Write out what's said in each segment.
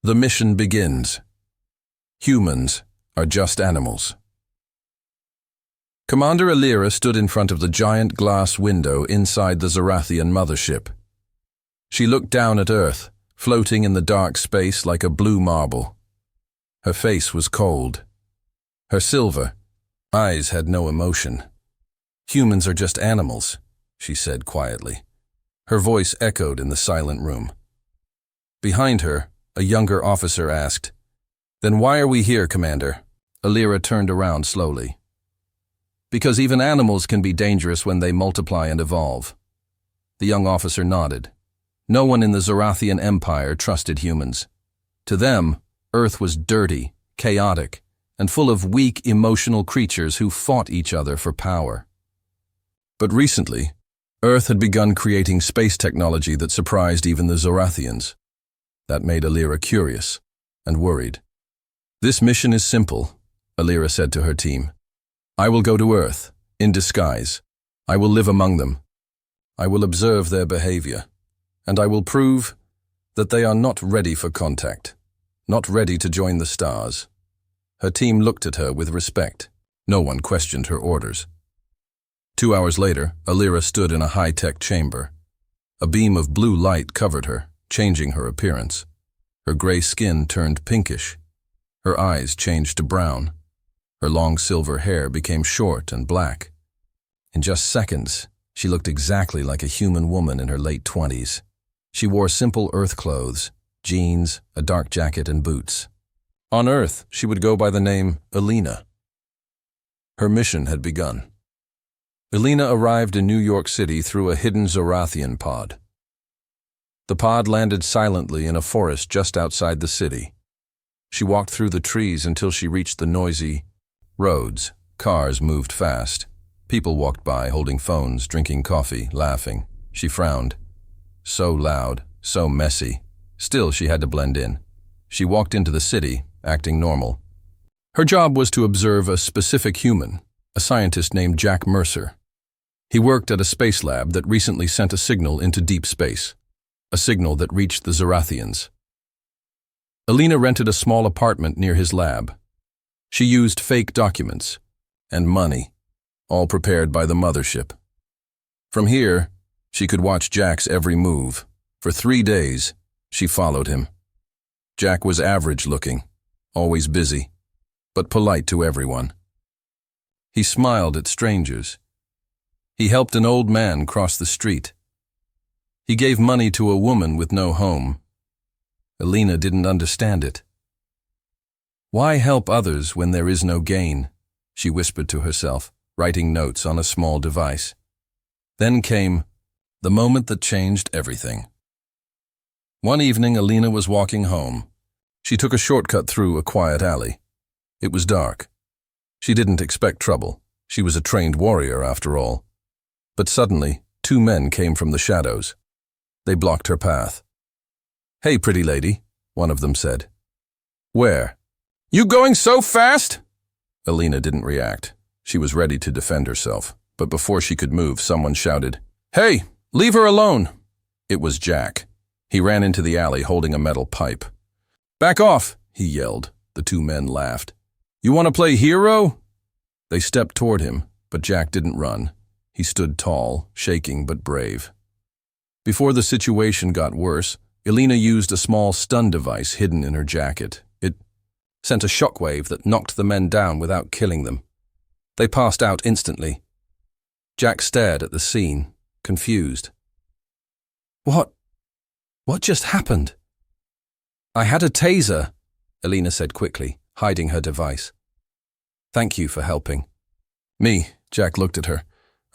The mission begins. Humans are just animals. Commander Alira stood in front of the giant glass window inside the Zorathian mothership. She looked down at Earth, floating in the dark space like a blue marble. Her face was cold. Her silver eyes had no emotion. "Humans are just animals," she said quietly. Her voice echoed in the silent room. Behind her, a younger officer asked, "Then why are we here, Commander?" Alira turned around slowly. "Because even animals can be dangerous when they multiply and evolve." The young officer nodded. No one in the Zorathian Empire trusted humans. To them, Earth was dirty, chaotic, and full of weak, emotional creatures who fought each other for power. But recently, Earth had begun creating space technology that surprised even the Zorathians. That made Alira curious and worried. "This mission is simple," Alira said to her team. "I will go to Earth, in disguise. I will live among them. I will observe their behavior. And I will prove that they are not ready for contact, not ready to join the stars." Her team looked at her with respect. No one questioned her orders. 2 hours later, Alira stood in a high-tech chamber. A beam of blue light covered her, changing her appearance. Her gray skin turned pinkish. Her eyes changed to brown. Her long silver hair became short and black. In just seconds, she looked exactly like a human woman in her late 20s. She wore simple Earth clothes, jeans, a dark jacket, and boots. On Earth, she would go by the name Alina. Her mission had begun. Alina arrived in New York City through a hidden Zorathian pod. The pod landed silently in a forest just outside the city. She walked through the trees until she reached the noisy roads. Cars moved fast. People walked by holding phones, drinking coffee, laughing. She frowned. So loud, so messy. Still, she had to blend in. She walked into the city, acting normal. Her job was to observe a specific human, a scientist named Jack Mercer. He worked at a space lab that recently sent a signal into deep space, a signal that reached the Zorathians. Alina rented a small apartment near his lab. She used fake documents and money, all prepared by the mothership. From here, she could watch Jack's every move. For 3 days, she followed him. Jack was average-looking, always busy, but polite to everyone. He smiled at strangers. He helped an old man cross the street. He gave money to a woman with no home. Alina didn't understand it. "Why help others when there is no gain?" she whispered to herself, writing notes on a small device. Then came the moment that changed everything. One evening, Alina was walking home. She took a shortcut through a quiet alley. It was dark. She didn't expect trouble. She was a trained warrior, after all. But suddenly, 2 men came from the shadows. They blocked her path. "Hey, pretty lady," one of them said. "Where?" "You going so fast?" Alina didn't react. She was ready to defend herself. But before she could move, someone shouted, "Hey, leave her alone!" It was Jack. He ran into the alley holding a metal pipe. "Back off!" he yelled. The 2 men laughed. "You want to play hero?" They stepped toward him, but Jack didn't run. He stood tall, shaking but brave. Before the situation got worse, Alina used a small stun device hidden in her jacket. It sent a shockwave that knocked the men down without killing them. They passed out instantly. Jack stared at the scene, confused. What just happened?" "I had a taser," Alina said quickly, hiding her device. "Thank you for helping." "Me," Jack looked at her.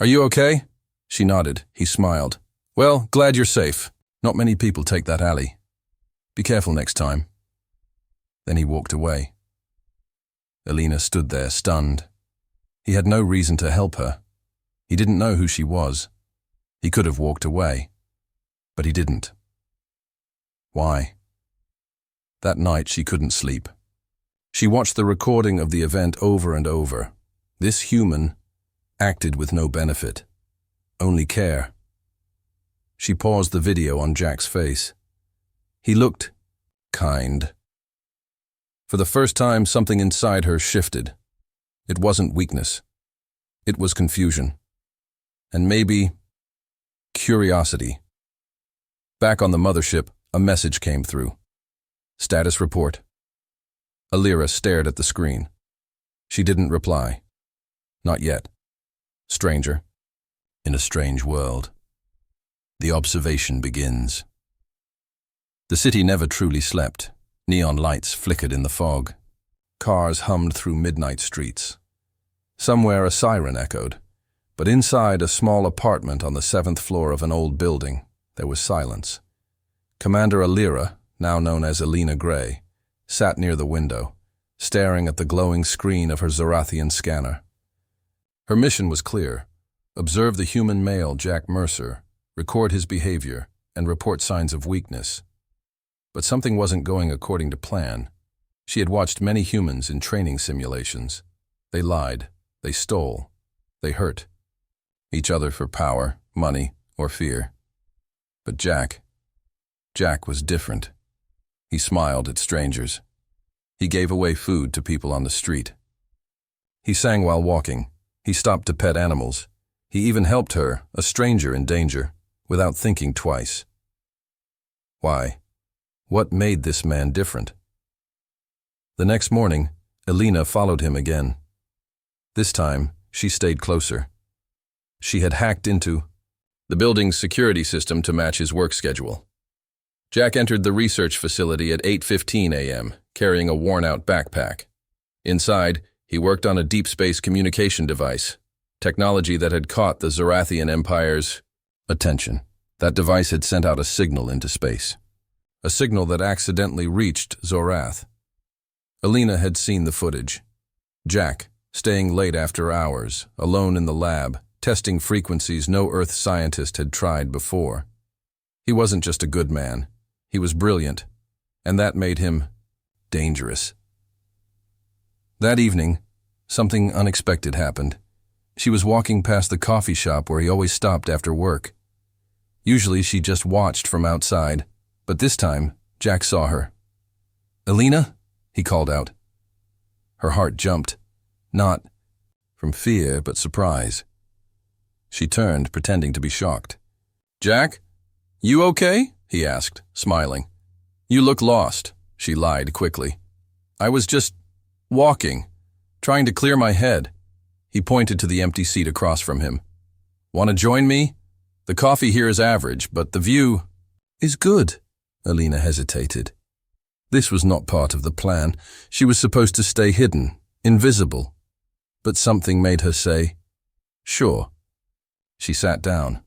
"Are you okay?" She nodded. He smiled. "Well, glad you're safe. Not many people take that alley. Be careful next time." Then he walked away. Alina stood there, stunned. He had no reason to help her. He didn't know who she was. He could have walked away, but he didn't. Why? That night she couldn't sleep. She watched the recording of the event over and over. This human acted with no benefit, only care. She paused the video on Jack's face. He looked kind, For the first time, something inside her shifted. It wasn't weakness. It was confusion. And maybe curiosity. Back on the mothership, a message came through. Status report. Alira stared at the screen. She didn't reply. Not yet. Stranger. In a strange world. The observation begins. The city never truly slept. Neon lights flickered in the fog. Cars hummed through midnight streets. Somewhere a siren echoed, but inside a small apartment on the 7th floor of an old building, there was silence. Commander Alira, now known as Elena Gray, sat near the window, staring at the glowing screen of her Zorathian scanner. Her mission was clear: observe the human male Jack Mercer, record his behavior, and report signs of weakness. But something wasn't going according to plan. She had watched many humans in training simulations. They lied, they stole, they hurt each other for power, money, or fear. But Jack was different. He smiled at strangers. He gave away food to people on the street. He sang while walking. He stopped to pet animals. He even helped her, a stranger in danger, without thinking twice. Why? What made this man different? The next morning, Elena followed him again. This time, she stayed closer. She had hacked into the building's security system to match his work schedule. Jack entered the research facility at 8:15 a.m., carrying a worn-out backpack. Inside, he worked on a deep space communication device, technology that had caught the Zorathian Empire's attention. That device had sent out a signal into space. A signal that accidentally reached Zorath. Elena had seen the footage. Jack, staying late after hours, alone in the lab, testing frequencies no Earth scientist had tried before. He wasn't just a good man. He was brilliant, and that made him dangerous. That evening, something unexpected happened. She was walking past the coffee shop where he always stopped after work. Usually she just watched from outside, but this time, Jack saw her. "Elena?" he called out. Her heart jumped, not from fear but surprise. She turned, pretending to be shocked. "Jack, you okay?" he asked, smiling. "You look lost," she lied quickly. "I was just walking, trying to clear my head." He pointed to the empty seat across from him. "Want to join me? The coffee here is average, but the view is good." Elena hesitated. This was not part of the plan. She was supposed to stay hidden, invisible. But something made her say, "Sure." She sat down.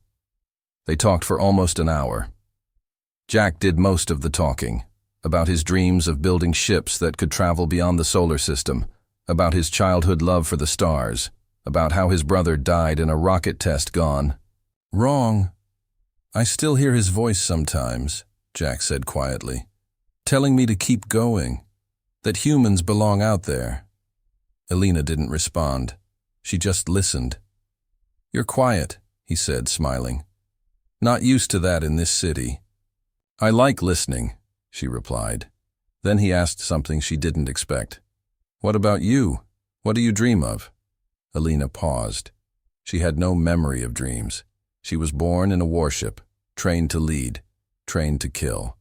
They talked for almost an hour. Jack did most of the talking, about his dreams of building ships that could travel beyond the solar system, about his childhood love for the stars, about how his brother died in a rocket test gone wrong. "I still hear his voice sometimes," Jack said quietly, "telling me to keep going, that humans belong out there." Elena didn't respond. She just listened. "You're quiet," he said, smiling. "Not used to that in this city." "I like listening," she replied. Then he asked something she didn't expect. "What about you? What do you dream of?" Elena paused. She had no memory of dreams. She was born in a warship, trained to lead, trained to kill.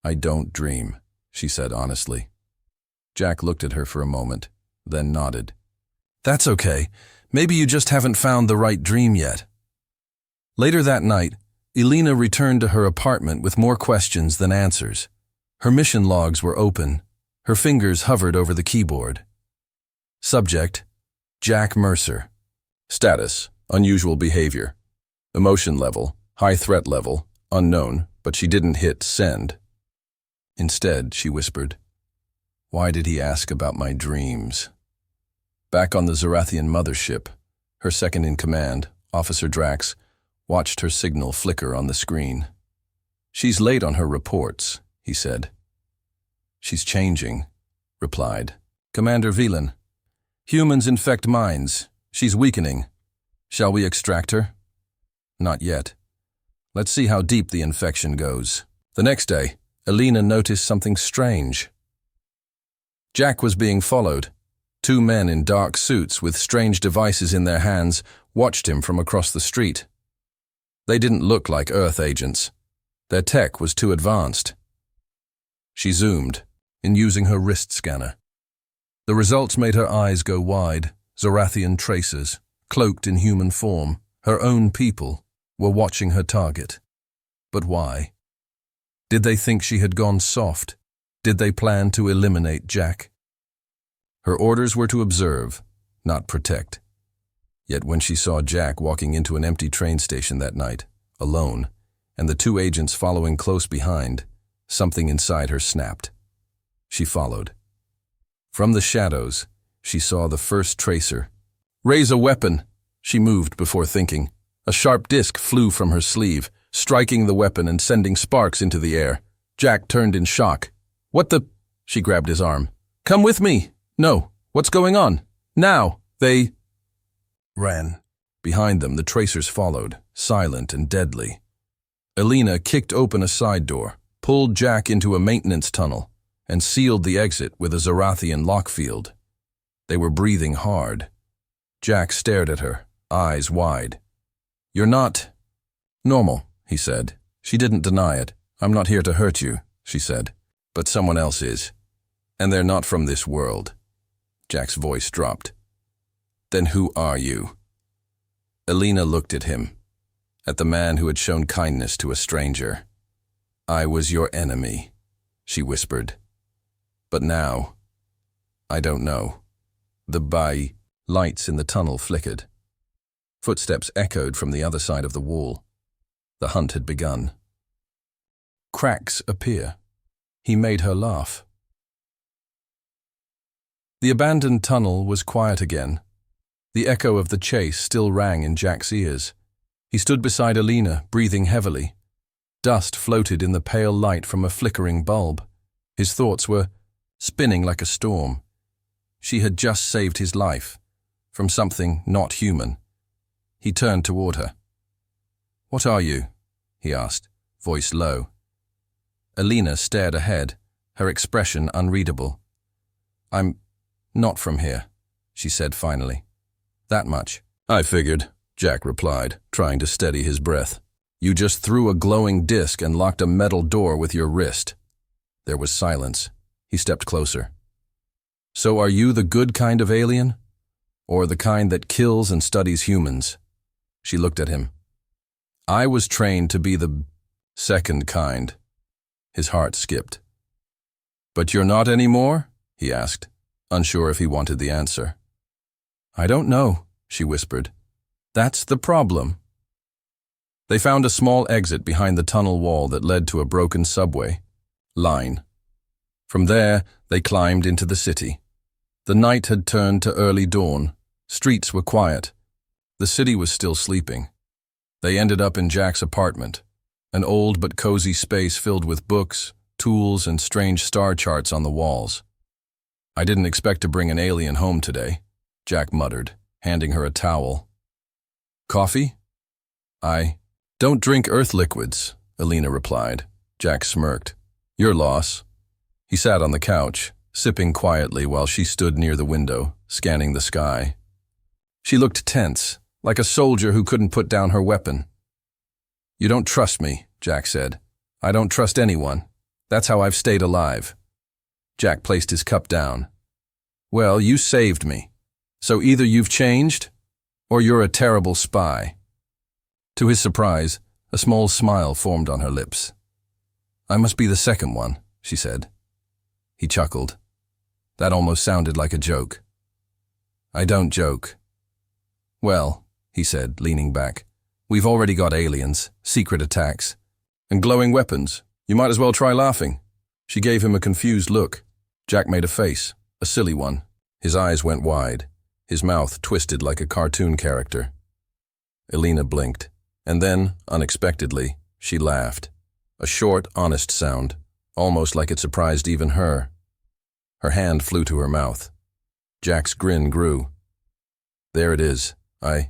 "I don't dream," she said honestly. Jack looked at her for a moment, then nodded. "That's okay. Maybe you just haven't found the right dream yet." Later that night, Elena returned to her apartment with more questions than answers. Her mission logs were open. Her fingers hovered over the keyboard. Subject: Jack Mercer. Status: unusual behavior. Emotion level: high threat level, unknown, but she didn't hit send. Instead, she whispered, "Why did he ask about my dreams?" Back on the Zorathian mothership, her second-in-command, Officer Drax, watched her signal flicker on the screen. "She's late on her reports," he said. "She's changing," replied Commander Velan. "Humans infect minds. She's weakening. Shall we extract her?" "Not yet. Let's see how deep the infection goes." The next day, Elena noticed something strange. Jack was being followed. Two men in dark suits with strange devices in their hands watched him from across the street. They didn't look like Earth agents. Their tech was too advanced. She zoomed, in using her wrist scanner. The results made her eyes go wide. Zorathian tracers, cloaked in human form, her own people, were watching her target. But why? Did they think she had gone soft? Did they plan to eliminate Jack? Her orders were to observe, not protect. Yet when she saw Jack walking into an empty train station that night, alone, and the two agents following close behind, something inside her snapped. She followed. From the shadows, she saw the first tracer. "Raise a weapon," she moved before thinking. A sharp disc flew from her sleeve, striking the weapon and sending sparks into the air. Jack turned in shock. "What the—" She grabbed his arm. "Come with me." "No. What's going on?" "Now." They ran. Behind them, the tracers followed, silent and deadly. Elena kicked open a side door, pulled Jack into a maintenance tunnel, and sealed the exit with a Zorathian lockfield. They were breathing hard. Jack stared at her, eyes wide. "You're not normal," he said. She didn't deny it. "I'm not here to hurt you," she said. "But someone else is. And they're not from this world." Jack's voice dropped. "Then who are you?" Elena looked at him, at the man who had shown kindness to a stranger. "I was your enemy," she whispered. "But now, I don't know." The lights in the tunnel flickered. Footsteps echoed from the other side of the wall. The hunt had begun. Cracks appear. He made her laugh. The abandoned tunnel was quiet again. The echo of the chase still rang in Jack's ears. He stood beside Elena, breathing heavily. Dust floated in the pale light from a flickering bulb. His thoughts were spinning like a storm. She had just saved his life, from something not human. He turned toward her. "What are you?" he asked, voice low. Elena stared ahead, her expression unreadable. "I'm not from here," she said finally. "That much." "I figured," Jack replied, trying to steady his breath. "You just threw a glowing disc and locked a metal door with your wrist." There was silence. He stepped closer. "So are you the good kind of alien? Or the kind that kills and studies humans?" She looked at him. "I was trained to be the second kind." His heart skipped. "But you're not anymore?" he asked, unsure if he wanted the answer. "I don't know," she whispered. "That's the problem." They found a small exit behind the tunnel wall that led to a broken subway line. From there, they climbed into the city. The night had turned to early dawn. Streets were quiet. The city was still sleeping. They ended up in Jack's apartment, an old but cozy space filled with books, tools, and strange star charts on the walls. "I didn't expect to bring an alien home today," Jack muttered, handing her a towel. "Coffee?" "I don't drink earth liquids," Elena replied. Jack smirked. "Your loss." He sat on the couch, sipping quietly while she stood near the window, scanning the sky. She looked tense, like a soldier who couldn't put down her weapon. "You don't trust me," Jack said. "I don't trust anyone. That's how I've stayed alive." Jack placed his cup down. "Well, you saved me. So either you've changed, or you're a terrible spy." To his surprise, a small smile formed on her lips. "I must be the second one," she said. He chuckled. That almost sounded like a joke. "I don't joke." "Well," he said, leaning back, "we've already got aliens, secret attacks, and glowing weapons. You might as well try laughing." She gave him a confused look. Jack made a face, a silly one. His eyes went wide, his mouth twisted like a cartoon character. Elena blinked, and then, unexpectedly, she laughed. A short, honest sound, almost like it surprised even her. Her hand flew to her mouth. Jack's grin grew. "There it is. I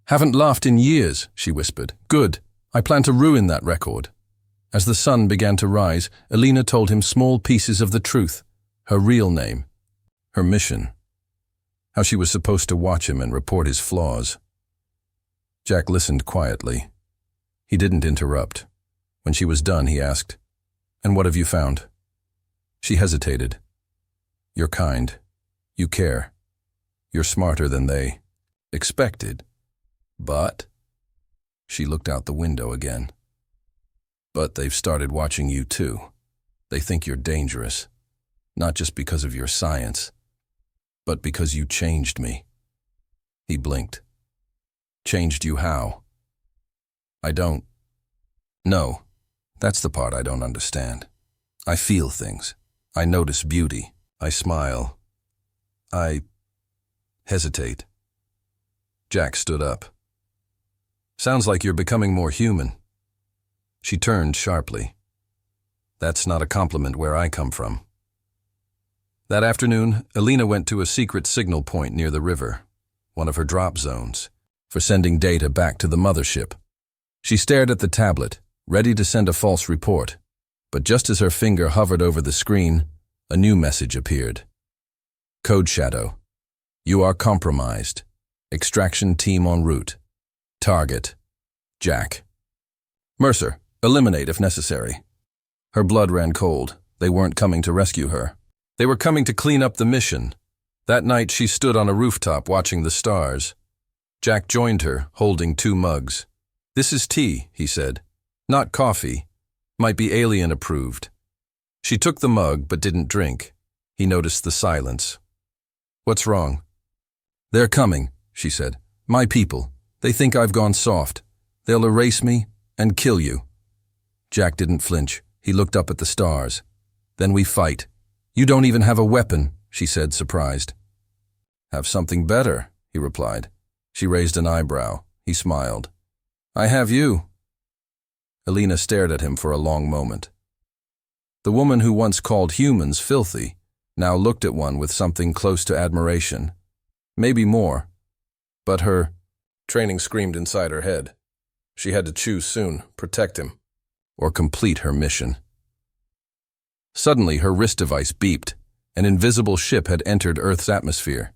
haven't laughed in years," she whispered. "Good. I plan to ruin that record." As the sun began to rise, Elena told him small pieces of the truth. Her real name. Her mission. How she was supposed to watch him and report his flaws. Jack listened quietly. He didn't interrupt. When she was done, he asked, "And what have you found?" She hesitated. "You're kind. You care. You're smarter than they expected. But—" She looked out the window again. "But they've started watching you too. They think you're dangerous. Not just because of your science, but because you changed me." He blinked. "Changed you how?" "I don't know. That's the part I don't understand. I feel things. I notice beauty. I smile. I hesitate." Jack stood up. "Sounds like you're becoming more human." She turned sharply. "That's not a compliment where I come from." That afternoon, Alina went to a secret signal point near the river, one of her drop zones, for sending data back to the mothership. She stared at the tablet, ready to send a false report, but just as her finger hovered over the screen, a new message appeared. "Code Shadow. You are compromised. Extraction team en route. Target. Jack. Mercer, eliminate if necessary." Her blood ran cold. They weren't coming to rescue her. They were coming to clean up the mission. That night she stood on a rooftop watching the stars. Jack joined her, holding 2 mugs. "This is tea," he said. "Not coffee. Might be alien approved." She took the mug but didn't drink. He noticed the silence. "What's wrong?" "They're coming," she said. "My people. They think I've gone soft. They'll erase me and kill you." Jack didn't flinch. He looked up at the stars. "Then we fight." "You don't even have a weapon," she said, surprised. "Have something better," he replied. She raised an eyebrow. He smiled. "I have you." Alina stared at him for a long moment. The woman who once called humans filthy now looked at one with something close to admiration. Maybe more. But her training screamed inside her head. She had to choose soon, protect him, or complete her mission. Suddenly, her wrist device beeped. An invisible ship had entered Earth's atmosphere.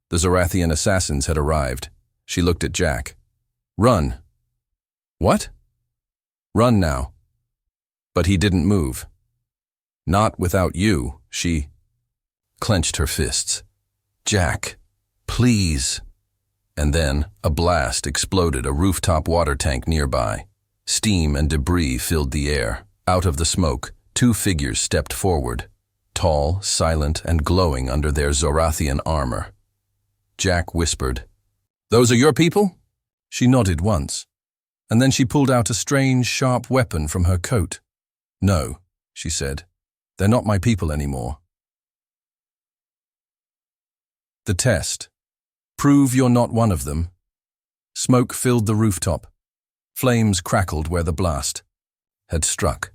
The Zorathian assassins had arrived. She looked at Jack. "Run." "What?" "Run now." But he didn't move. "Not without you," she clenched her fists. "Jack, please." And then a blast exploded a rooftop water tank nearby. Steam and debris filled the air. Out of the smoke, 2 figures stepped forward, tall, silent, and glowing under their Zorathian armor. Jack whispered, "Those are your people?" She nodded once, and then she pulled out a strange, sharp weapon from her coat. "No," she said, "they're not my people anymore." The test. Prove you're not one of them. Smoke filled the rooftop. Flames crackled where the blast had struck.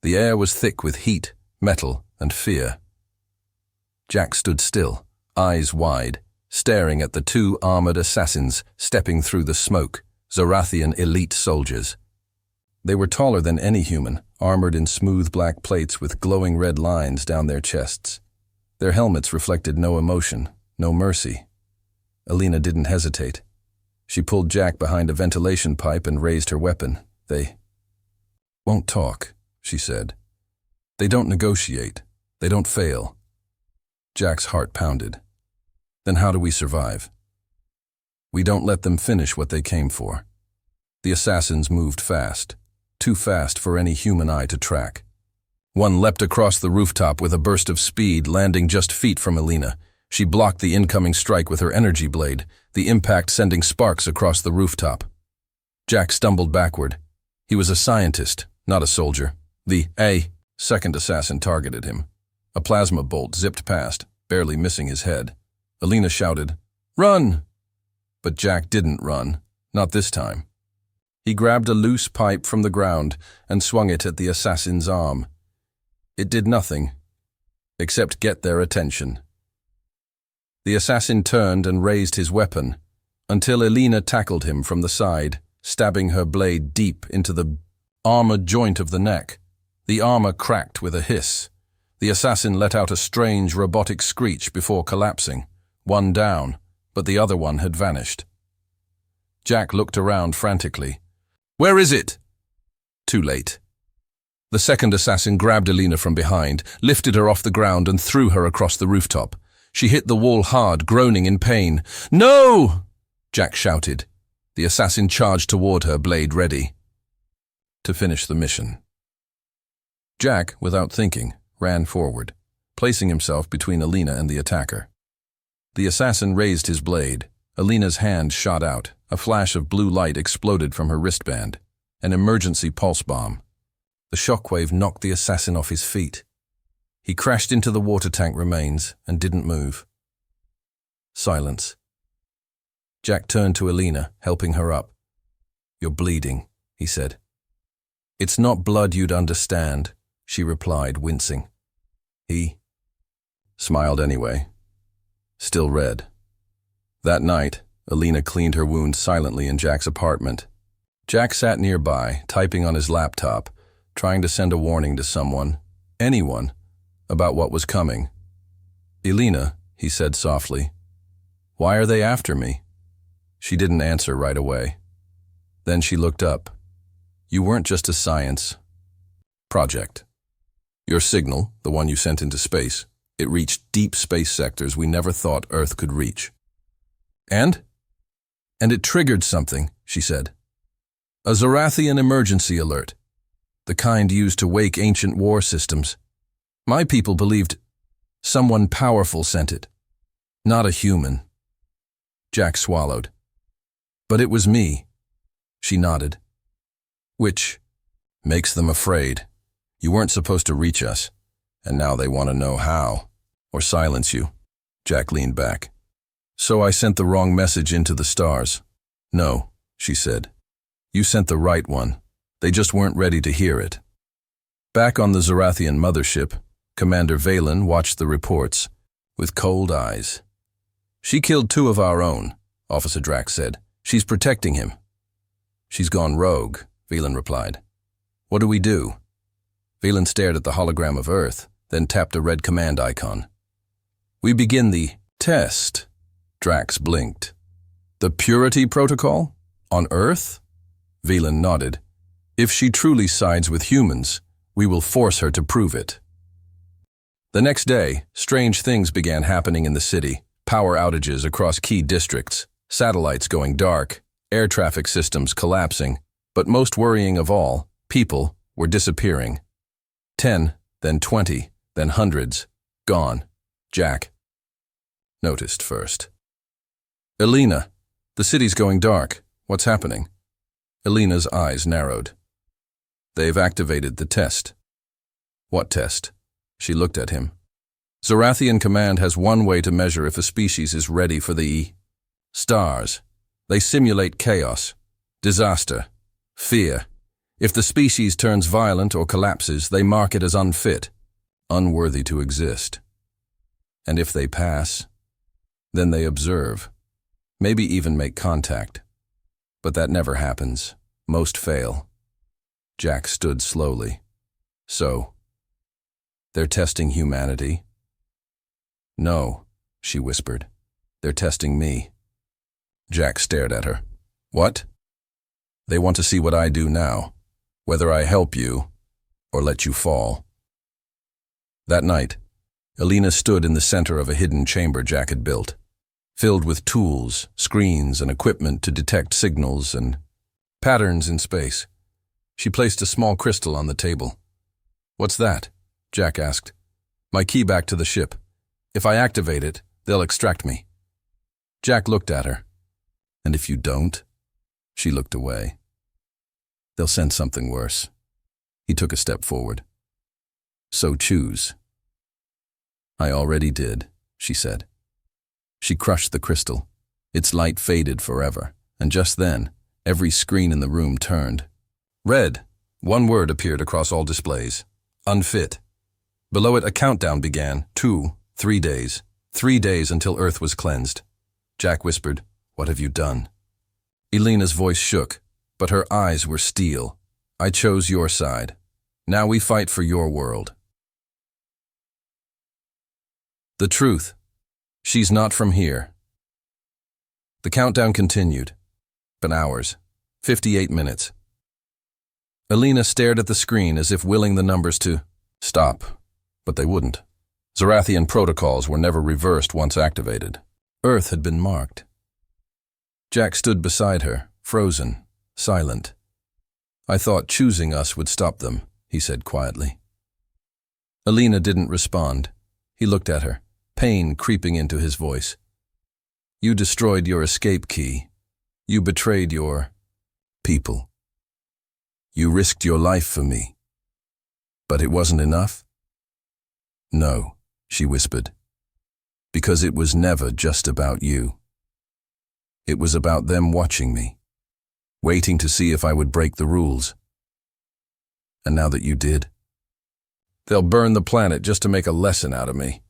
The air was thick with heat, metal, and fear. Jack stood still, eyes wide, staring at the 2 armored assassins stepping through the smoke, Zorathian elite soldiers. They were taller than any human, armored in smooth black plates with glowing red lines down their chests. Their helmets reflected no emotion, no mercy. Alina didn't hesitate. She pulled Jack behind a ventilation pipe and raised her weapon. "They won't talk," she said. "They don't negotiate. They don't fail." Jack's heart pounded. "Then how do we survive?" "We don't let them finish what they came for." The assassins moved fast, too fast for any human eye to track. One leapt across the rooftop with a burst of speed, landing just feet from Alina. She blocked the incoming strike with her energy blade, the impact sending sparks across the rooftop. Jack stumbled backward. He was a scientist, not a soldier. The second assassin targeted him. A plasma bolt zipped past, barely missing his head. Alina shouted, "Run!" But Jack didn't run, not this time. He grabbed a loose pipe from the ground and swung it at the assassin's arm. It did nothing, except get their attention. The assassin turned and raised his weapon, until Alina tackled him from the side, stabbing her blade deep into the armor joint of the neck. The armor cracked with a hiss. The assassin let out a strange robotic screech before collapsing, one down, but the other one had vanished. Jack looked around frantically. "Where is it?" Too late. The second assassin grabbed Elena from behind, lifted her off the ground and threw her across the rooftop. She hit the wall hard, groaning in pain. "No!" Jack shouted. The assassin charged toward her, blade ready. To finish the mission. Jack, without thinking, ran forward, placing himself between Elena and the attacker. The assassin raised his blade. Elena's hand shot out. A flash of blue light exploded from her wristband. An emergency pulse bomb. The shockwave knocked the assassin off his feet. He crashed into the water tank remains and didn't move. Silence. Jack turned to Elena, helping her up. "You're bleeding," he said. "It's not blood you'd understand," she replied, wincing. He smiled anyway. Still red. That night, Elena cleaned her wound silently in Jack's apartment. Jack sat nearby, typing on his laptop, trying to send a warning to someone, anyone, about what was coming. "Elena," he said softly, "why are they after me?" She didn't answer right away. Then she looked up. "You weren't just a science project. Your signal, the one you sent into space, it reached deep space sectors we never thought Earth could reach." And it triggered something," she said. "A Zarathian emergency alert. The kind used to wake ancient war systems. My people believed someone powerful sent it. Not a human." Jack swallowed. "But it was me." She nodded. "Which makes them afraid. You weren't supposed to reach us, and now they want to know how, or silence you." Jack leaned back. "So I sent the wrong message into the stars." "No," she said. "You sent the right one. They just weren't ready to hear it." Back on the Zarathian mothership, Commander Valen watched the reports with cold eyes. "She killed 2 of our own," Officer Drax said. "She's protecting him." "She's gone rogue," Valen replied. "What do we do?" Valen stared at the hologram of Earth, then tapped a red command icon. "We begin the test," Drax blinked. "The purity protocol? On Earth?" Valen nodded. "If she truly sides with humans, we will force her to prove it." The next day, strange things began happening in the city. Power outages across key districts, satellites going dark, air traffic systems collapsing, but most worrying of all, people were disappearing. 10, then 20, then hundreds, gone. Jack noticed first. "Elena, the city's going dark. What's happening?" Elena's eyes narrowed. "They've activated the test." "What test?" She looked at him. "Zarathian Command has one way to measure if a species is ready for the stars. They simulate chaos, disaster, fear. If the species turns violent or collapses, they mark it as unfit, unworthy to exist. And if they pass, then they observe, maybe even make contact. But that never happens. Most fail." Jack stood slowly. "So, they're testing humanity?" "No," she whispered. "They're testing me." Jack stared at her. "What?" "They want to see what I do now, whether I help you or let you fall." That night, Elena stood in the center of a hidden chamber Jack had built, filled with tools, screens, and equipment to detect signals and patterns in space. She placed a small crystal on the table. "What's that?" Jack asked. "My key back to the ship. If I activate it, they'll extract me." Jack looked at her. "And if you don't?" She looked away. "They'll send something worse." He took a step forward. "So choose." "I already did," she said. She crushed the crystal. Its light faded forever, and just then, every screen in the room turned. Red. One word appeared across all displays. Unfit. Below it, a countdown began. 2, 3 days. 3 days until Earth was cleansed. Jack whispered, "What have you done?" Elena's voice shook, but her eyes were steel. "I chose your side. Now we fight for your world." The truth. She's not from here. The countdown continued. Been hours. 58 minutes. Alina stared at the screen as if willing the numbers to stop, but they wouldn't. Zarathian protocols were never reversed once activated. Earth had been marked. Jack stood beside her, frozen, silent. I thought choosing us would stop them, he said quietly. Alina didn't respond. He looked at her, pain creeping into his voice. You destroyed your escape key. You betrayed your people. You risked your life for me. But it wasn't enough? No, she whispered. Because it was never just about you. It was about them watching me, waiting to see if I would break the rules. And now that you did, they'll burn the planet just to make a lesson out of me.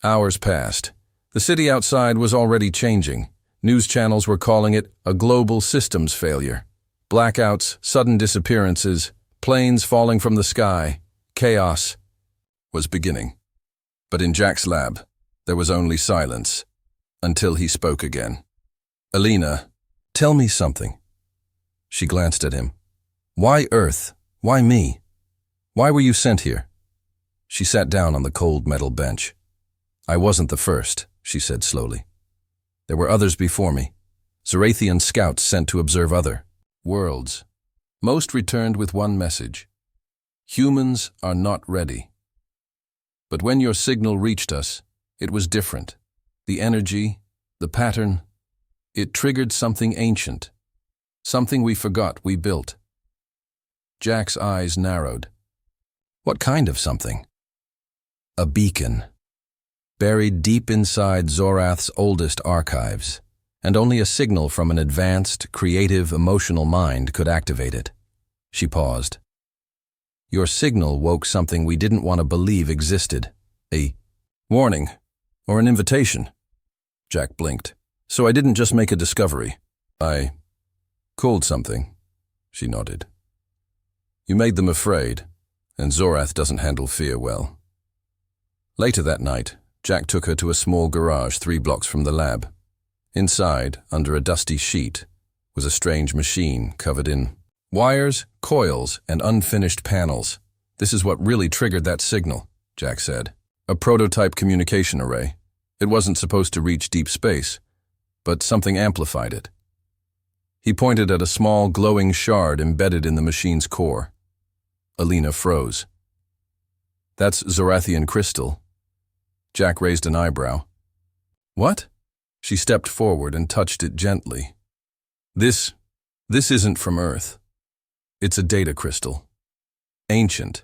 Hours passed. The city outside was already changing. News channels were calling it a global systems failure. Blackouts, sudden disappearances, planes falling from the sky. Chaos was beginning. But in Jack's lab, there was only silence, until he spoke again. Alina, tell me something. She glanced at him. Why Earth? Why me? Why were you sent here? She sat down on the cold metal bench. I wasn't the first, she said slowly. There were others before me. Zarathian scouts sent to observe other worlds. Most returned with one message. Humans are not ready. But when your signal reached us, it was different. The energy, the pattern, it triggered something ancient. Something we forgot we built. Jack's eyes narrowed. What kind of something? A beacon. Buried deep inside Zorath's oldest archives, and only a signal from an advanced, creative, emotional mind could activate it. She paused. Your signal woke something we didn't want to believe existed. A warning, or an invitation. Jack blinked. So I didn't just make a discovery. I called something. She nodded. You made them afraid, and Zorath doesn't handle fear well. Later that night, Jack took her to a small garage 3 blocks from the lab. Inside, under a dusty sheet, was a strange machine covered in wires, coils, and unfinished panels. This is what really triggered that signal, Jack said. A prototype communication array. It wasn't supposed to reach deep space, but something amplified it. He pointed at a small glowing shard embedded in the machine's core. Alina froze. That's Zorathian crystal. Jack raised an eyebrow. What? She stepped forward and touched it gently. This isn't from Earth. It's a data crystal. Ancient.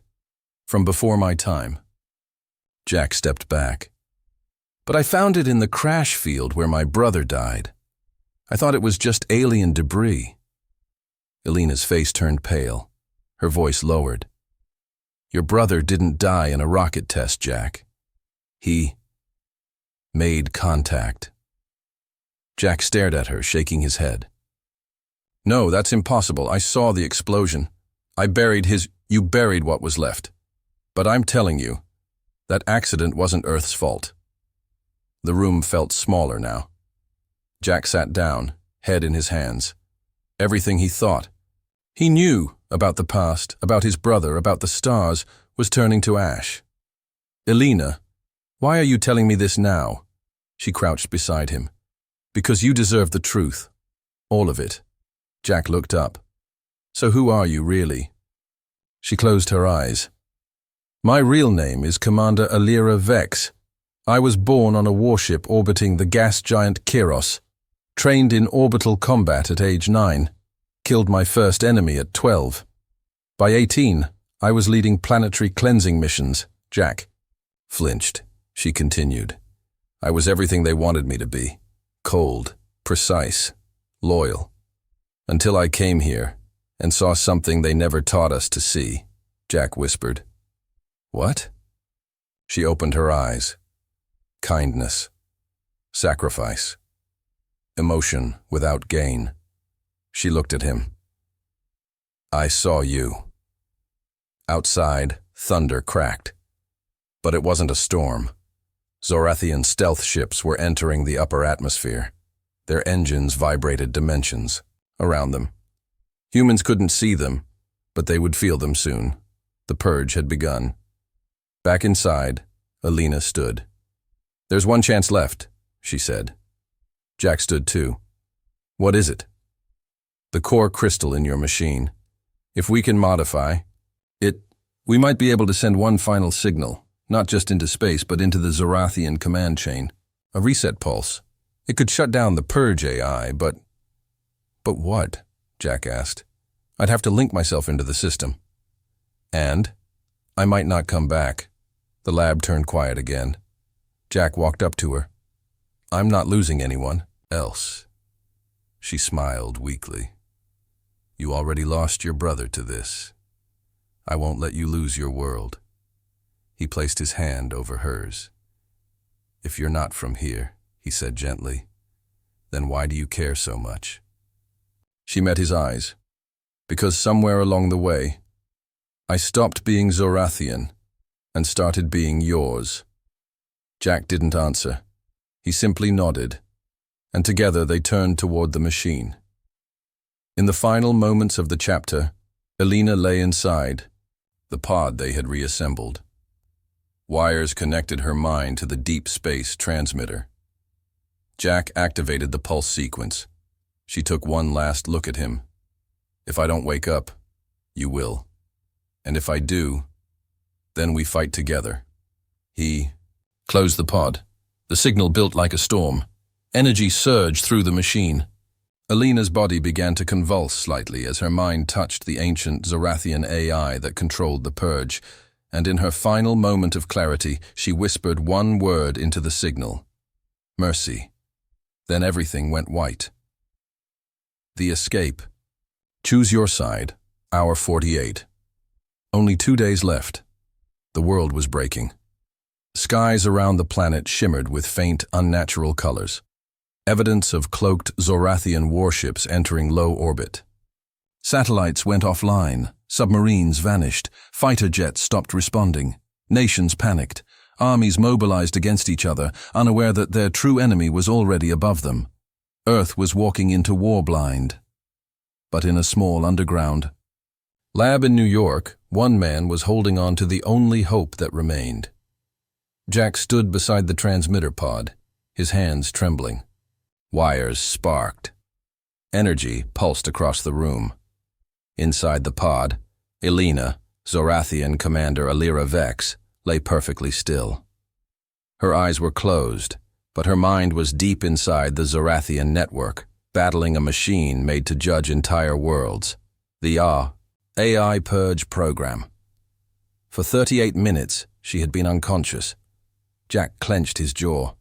From before my time. Jack stepped back. But I found it in the crash field where my brother died. I thought it was just alien debris. Alina's face turned pale. Her voice lowered. Your brother didn't die in a rocket test, Jack. He made contact. Jack stared at her, shaking his head. No, that's impossible. I saw the explosion. You buried what was left. But I'm telling you, that accident wasn't Earth's fault. The room felt smaller now. Jack sat down, head in his hands. Everything he thought, he knew about the past, about his brother, about the stars, was turning to ash. Alina, why are you telling me this now? She crouched beside him. Because you deserve the truth. All of it. Jack looked up. So who are you, really? She closed her eyes. My real name is Commander Alira Vex. I was born on a warship orbiting the gas giant Kiros, trained in orbital combat at age 9, killed my first enemy at 12. By 18, I was leading planetary cleansing missions. Jack flinched. She continued. I was everything they wanted me to be. Cold, precise, loyal. Until I came here and saw something they never taught us to see, Jack whispered. What? She opened her eyes. Kindness. Sacrifice. Emotion without gain. She looked at him. I saw you. Outside, thunder cracked. But it wasn't a storm. Zorathian stealth ships were entering the upper atmosphere. Their engines vibrated dimensions around them. Humans couldn't see them, but they would feel them soon. The purge had begun. Back inside, Alina stood. "There's one chance left," she said. Jack stood too. "What is it?" "The core crystal in your machine. If we can modify it, we might be able to send one final signal, not just into space, but into the Zorathian command chain. A reset pulse. It could shut down the purge AI, but what?" Jack asked. "I'd have to link myself into the system. And I might not come back." The lab turned quiet again. Jack walked up to her. "I'm not losing anyone else." She smiled weakly. "You already lost your brother to this. I won't let you lose your world." He placed his hand over hers. "If you're not from here," he said gently, "then why do you care so much?" She met his eyes. "Because somewhere along the way, I stopped being Zorathian and started being yours." Jack didn't answer. He simply nodded, and together they turned toward the machine. In the final moments of the chapter, Alina lay inside, the pod they had reassembled. Wires connected her mind to the deep space transmitter. Jack activated the pulse sequence. She took one last look at him. "If I don't wake up, you will. And if I do, then we fight together." He closed the pod. The signal built like a storm. Energy surged through the machine. Alina's body began to convulse slightly as her mind touched the ancient Zorathian AI that controlled the purge, and in her final moment of clarity, she whispered one word into the signal: "Mercy." Then everything went white. The escape. Choose your side. Hour 48. Only 2 days left. The world was breaking. Skies around the planet shimmered with faint, unnatural colors. Evidence of cloaked Zorathian warships entering low orbit. Satellites went offline. Submarines vanished. Fighter jets stopped responding. Nations panicked. Armies mobilized against each other, unaware that their true enemy was already above them. Earth was walking into war blind. But in a small underground lab in New York, one man was holding on to the only hope that remained. Jack stood beside the transmitter pod, his hands trembling. Wires sparked. Energy pulsed across the room. Inside the pod, Alina, Zorathian Commander Alira Vex, lay perfectly still. Her eyes were closed, but her mind was deep inside the Zorathian network, battling a machine made to judge entire worlds. The AI Purge program. For 38 minutes, she had been unconscious. Jack clenched his jaw.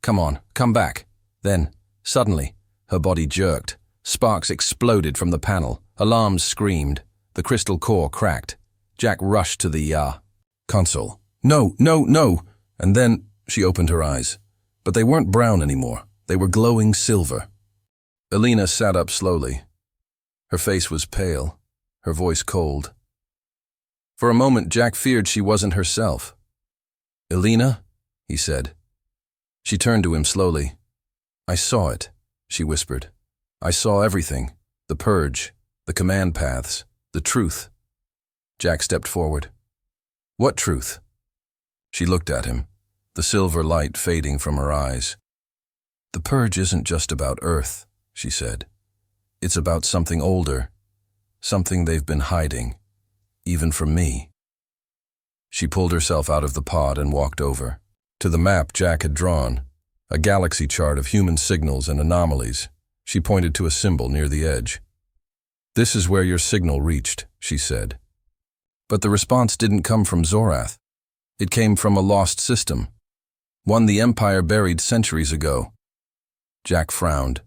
"Come on, come back." Then, suddenly, her body jerked. Sparks exploded from the panel. Alarms screamed. The crystal core cracked. Jack rushed to the console. "No, no, no!" And then she opened her eyes. But they weren't brown anymore. They were glowing silver. Alina sat up slowly. Her face was pale, her voice cold. For a moment, Jack feared she wasn't herself. "Alina?" he said. She turned to him slowly. "I saw it," she whispered. "I saw everything. The purge, the command paths, the truth." Jack stepped forward. "What truth?" She looked at him, the silver light fading from her eyes. "The purge isn't just about Earth," she said. "It's about something older, something they've been hiding, even from me." She pulled herself out of the pod and walked over to the map Jack had drawn, a galaxy chart of human signals and anomalies. She pointed to a symbol near the edge. "This is where your signal reached," she said. But the response didn't come from Zorath. It came from a lost system, one the Empire buried centuries ago. Jack frowned.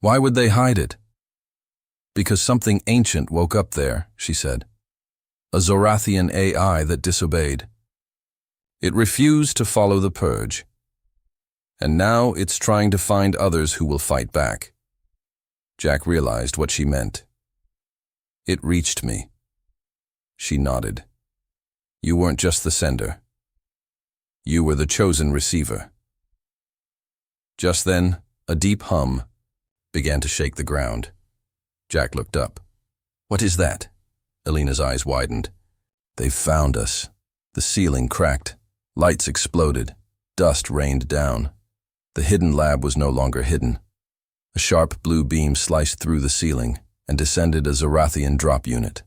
"Why would they hide it?" "Because something ancient woke up there," she said. "A Zorathian AI that disobeyed. It refused to follow the purge. And now it's trying to find others who will fight back." Jack realized what she meant. "It reached me." She nodded. "You weren't just the sender. You were the chosen receiver. Just then, a deep hum began to shake the ground. Jack looked up. What is that? Alina's eyes widened. They've found us. The ceiling cracked. Lights exploded. Dust rained down. The hidden lab was no longer hidden. A sharp blue beam sliced through the ceiling and descended a Zorathian drop unit.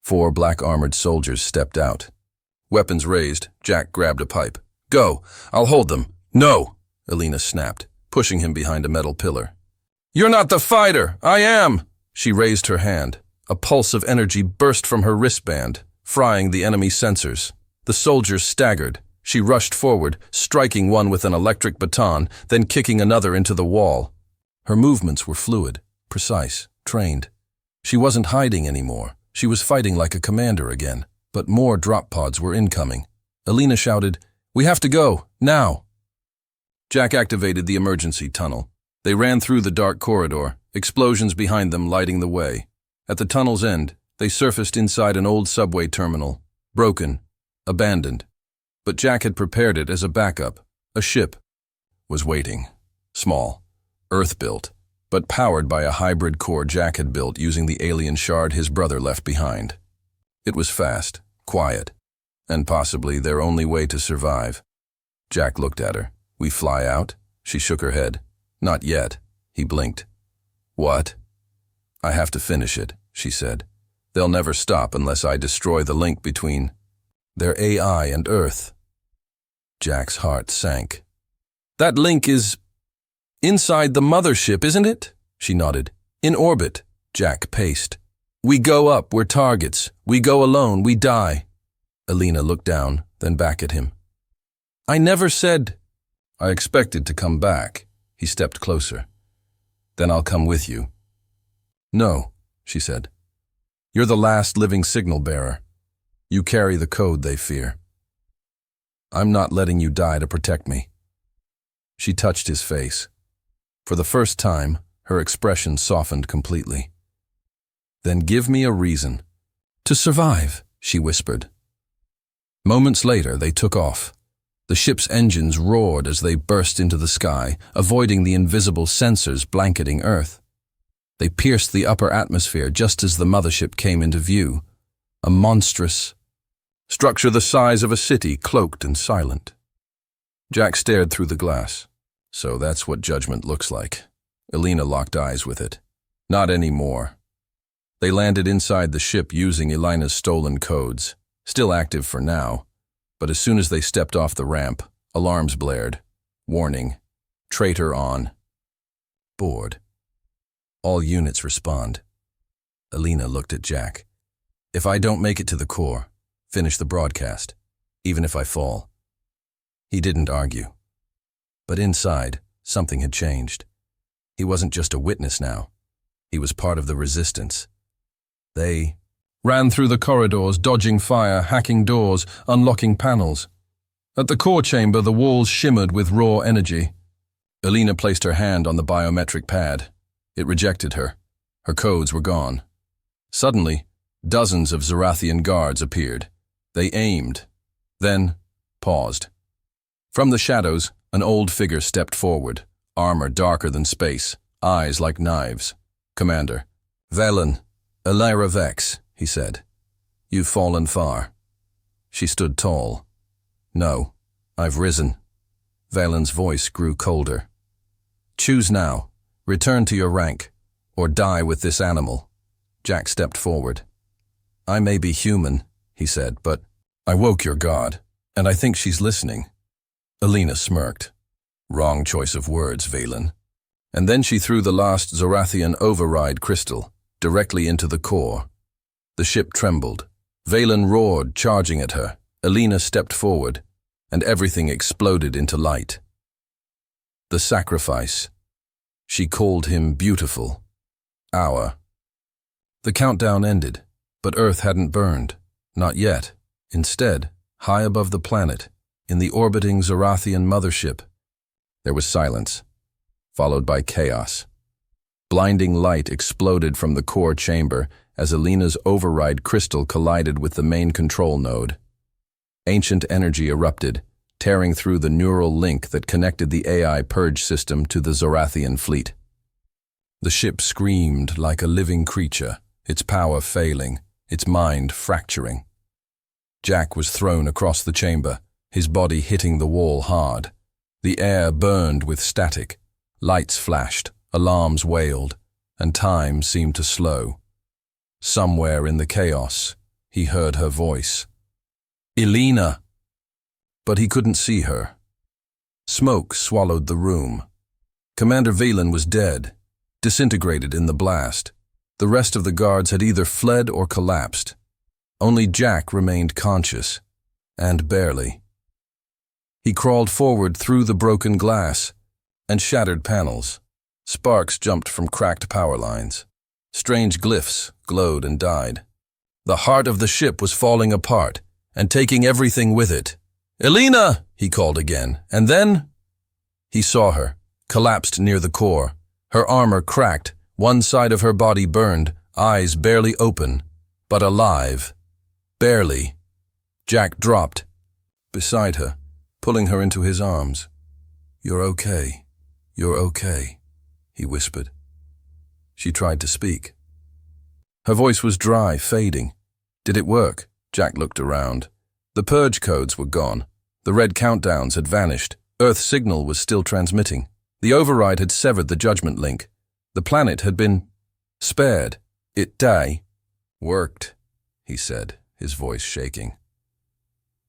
4 black-armored soldiers stepped out. Weapons raised, Jack grabbed a pipe. Go! I'll hold them. No! Alina snapped, pushing him behind a metal pillar. You're not the fighter! I am! She raised her hand. A pulse of energy burst from her wristband, frying the enemy sensors. The soldiers staggered. She rushed forward, striking one with an electric baton, then kicking another into the wall. Her movements were fluid, precise, trained. She wasn't hiding anymore. She was fighting like a commander again. But more drop pods were incoming. Alina shouted, "We have to go, now!" Jack activated the emergency tunnel. They ran through the dark corridor, explosions behind them lighting the way. At the tunnel's end, they surfaced inside an old subway terminal, broken, abandoned. But Jack had prepared it as a backup. A ship was waiting. Small, Earth-built, but powered by a hybrid core Jack had built using the alien shard his brother left behind. It was fast, quiet, and possibly their only way to survive. Jack looked at her. We fly out? She shook her head. Not yet. He blinked. What? I have to finish it, she said. They'll never stop unless I destroy the link between their AI and Earth. Jack's heart sank. That link is inside the mothership, isn't it? She nodded. In orbit. Jack paced. We go up, we're targets. We go alone, we die. Alina looked down, then back at him. I never said... I expected to come back. He stepped closer. Then I'll come with you. No, she said. You're the last living signal bearer. You carry the code they fear. I'm not letting you die to protect me. She touched his face. For the first time, her expression softened completely. Then give me a reason. To survive, she whispered. Moments later, they took off. The ship's engines roared as they burst into the sky, avoiding the invisible sensors blanketing Earth. They pierced the upper atmosphere just as the mothership came into view. A monstrous structure the size of a city, cloaked and silent. Jack stared through the glass. So that's what judgment looks like. Alina locked eyes with it. Not anymore. They landed inside the ship using Elena's stolen codes, still active for now. But as soon as they stepped off the ramp, alarms blared. Warning. Traitor on. Board. All units respond. Alina looked at Jack. If I don't make it to the core, finish the broadcast, even if I fall. He didn't argue. But inside, something had changed. He wasn't just a witness now. He was part of the resistance. They ran through the corridors, dodging fire, hacking doors, unlocking panels. At the core chamber, the walls shimmered with raw energy. Alina placed her hand on the biometric pad. It rejected her. Her codes were gone. Suddenly, dozens of Zorathian guards appeared. They aimed, then paused. From the shadows, an old figure stepped forward, armor darker than space, eyes like knives. Commander. Velen, Elira Vex, he said. You've fallen far. She stood tall. No, I've risen. Valen's voice grew colder. Choose now. Return to your rank, or die with this animal. Jack stepped forward. I may be human, he said, but I woke your god, and I think she's listening. Alina smirked. Wrong choice of words, Valen. And then she threw the last Zorathian override crystal directly into the core. The ship trembled. Valen roared, charging at her. Alina stepped forward, and everything exploded into light. The sacrifice. She called him beautiful. Hour. The countdown ended, but Earth hadn't burned. Not yet. Instead, high above the planet, in the orbiting Zorathian mothership, there was silence, followed by chaos. Blinding light exploded from the core chamber as Alina's override crystal collided with the main control node. Ancient energy erupted, tearing through the neural link that connected the AI purge system to the Zorathian fleet. The ship screamed like a living creature, its power failing, its mind fracturing. Jack was thrown across the chamber, his body hitting the wall hard. The air burned with static. Lights flashed, alarms wailed, and time seemed to slow. Somewhere in the chaos, he heard her voice. "Elena!" But he couldn't see her. Smoke swallowed the room. Commander Valen was dead, disintegrated in the blast. The rest of the guards had either fled or collapsed. Only Jack remained conscious, and barely. He crawled forward through the broken glass and shattered panels. Sparks jumped from cracked power lines. Strange glyphs glowed and died. The heart of the ship was falling apart and taking everything with it. "Elena!" he called again, and then he saw her, collapsed near the core. Her armor cracked, one side of her body burned, eyes barely open, but alive. Barely. Jack dropped beside her, pulling her into his arms. "You're okay. You're okay," he whispered. She tried to speak. Her voice was dry, fading. Did it work? Jack looked around. The purge codes were gone. The red countdowns had vanished. Earth's signal was still transmitting. The override had severed the judgment link. The planet had been spared. It worked, he said, his voice shaking.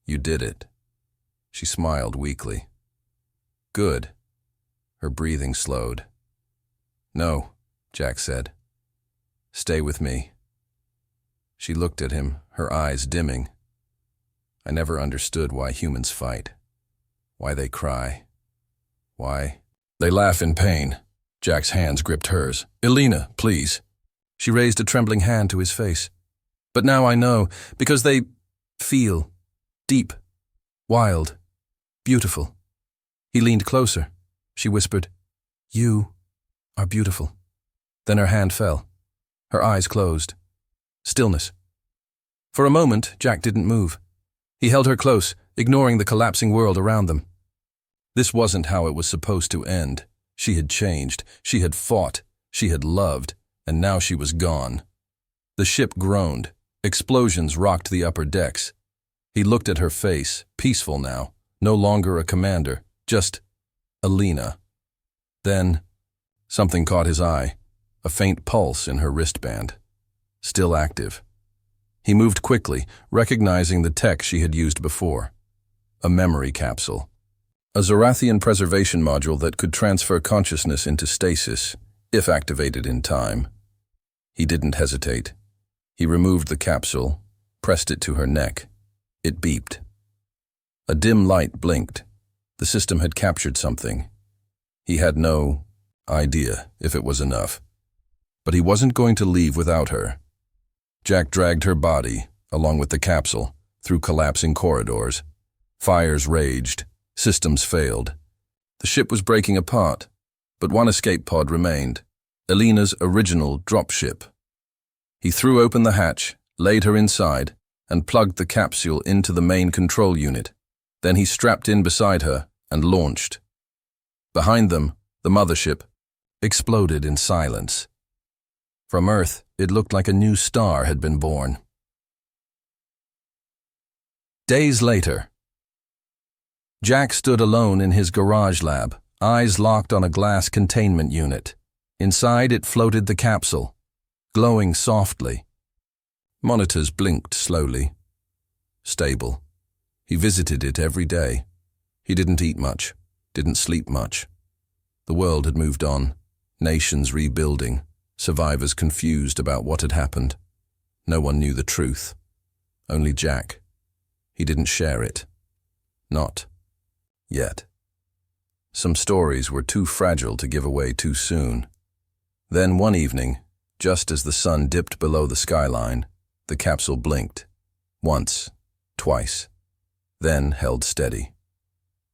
"You did it." She smiled weakly. "Good." Her breathing slowed. "No," Jack said. "Stay with me." She looked at him, her eyes dimming. "I never understood why humans fight. Why they cry. Why they laugh in pain." Jack's hands gripped hers. "Elena, please." She raised a trembling hand to his face. "But now I know, because they feel deep, wild, beautiful." He leaned closer. She whispered, "You are beautiful." Then her hand fell. Her eyes closed. Stillness. For a moment, Jack didn't move. He held her close, ignoring the collapsing world around them. This wasn't how it was supposed to end. She had changed. She had fought. She had loved. And now she was gone. The ship groaned. Explosions rocked the upper decks. He looked at her face, peaceful now, no longer a commander, just Elena. Then, something caught his eye, a faint pulse in her wristband. Still active. He moved quickly, recognizing the tech she had used before. A memory capsule. A Zorathian preservation module that could transfer consciousness into stasis, if activated in time. He didn't hesitate. He removed the capsule, pressed it to her neck. It beeped. A dim light blinked. The system had captured something. He had no idea if it was enough. But he wasn't going to leave without her. Jack dragged her body, along with the capsule, through collapsing corridors. Fires raged. Systems failed. The ship was breaking apart, but one escape pod remained, Elena's original dropship. He threw open the hatch, laid her inside, and plugged the capsule into the main control unit. Then he strapped in beside her and launched. Behind them, the mothership exploded in silence. From Earth, it looked like a new star had been born. Days later, Jack stood alone in his garage lab, eyes locked on a glass containment unit. Inside it floated the capsule, glowing softly. Monitors blinked slowly. Stable. He visited it every day. He didn't eat much, didn't sleep much. The world had moved on, nations rebuilding, survivors confused about what had happened. No one knew the truth. Only Jack. He didn't share it. Not yet. Some stories were too fragile to give away too soon. Then one evening, just as the sun dipped below the skyline, the capsule blinked. Once, twice, then held steady.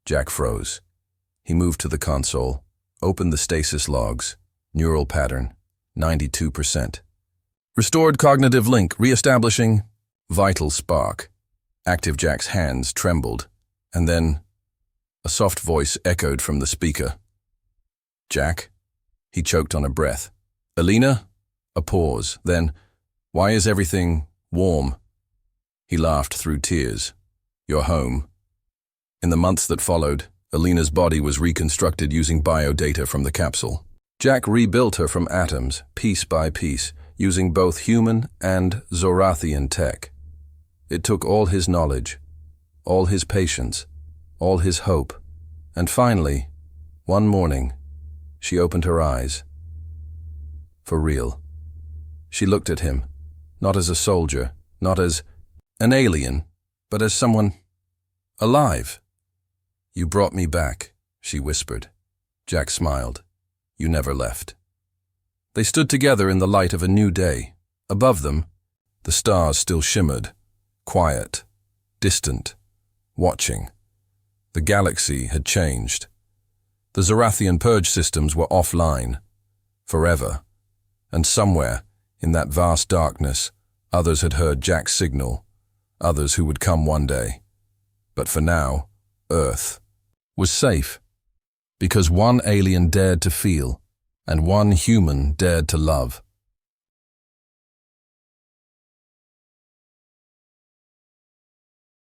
Jack froze. He moved to the console, opened the stasis logs. Neural pattern, 92%. Restored cognitive link, reestablishing vital spark. Active Jack's hands trembled, and then A soft voice echoed from the speaker. Jack? He choked on a breath. Alina? A pause. Then, why is everything warm? He laughed through tears. You're home. In the months that followed, Alina's body was reconstructed using biodata from the capsule. Jack rebuilt her from atoms, piece by piece, using both human and Zorathian tech. It took all his knowledge, all his patience, all his hope, and finally, one morning, she opened her eyes. For real. She looked at him, not as a soldier, not as an alien, but as someone alive. You brought me back, she whispered. Jack smiled. You never left. They stood together in the light of a new day. Above them, the stars still shimmered, quiet, distant, watching. The galaxy had changed. The Zorathian purge systems were offline, forever, and somewhere, in that vast darkness, others had heard Jack's signal, others who would come one day. But for now, Earth was safe, because one alien dared to feel, and one human dared to love.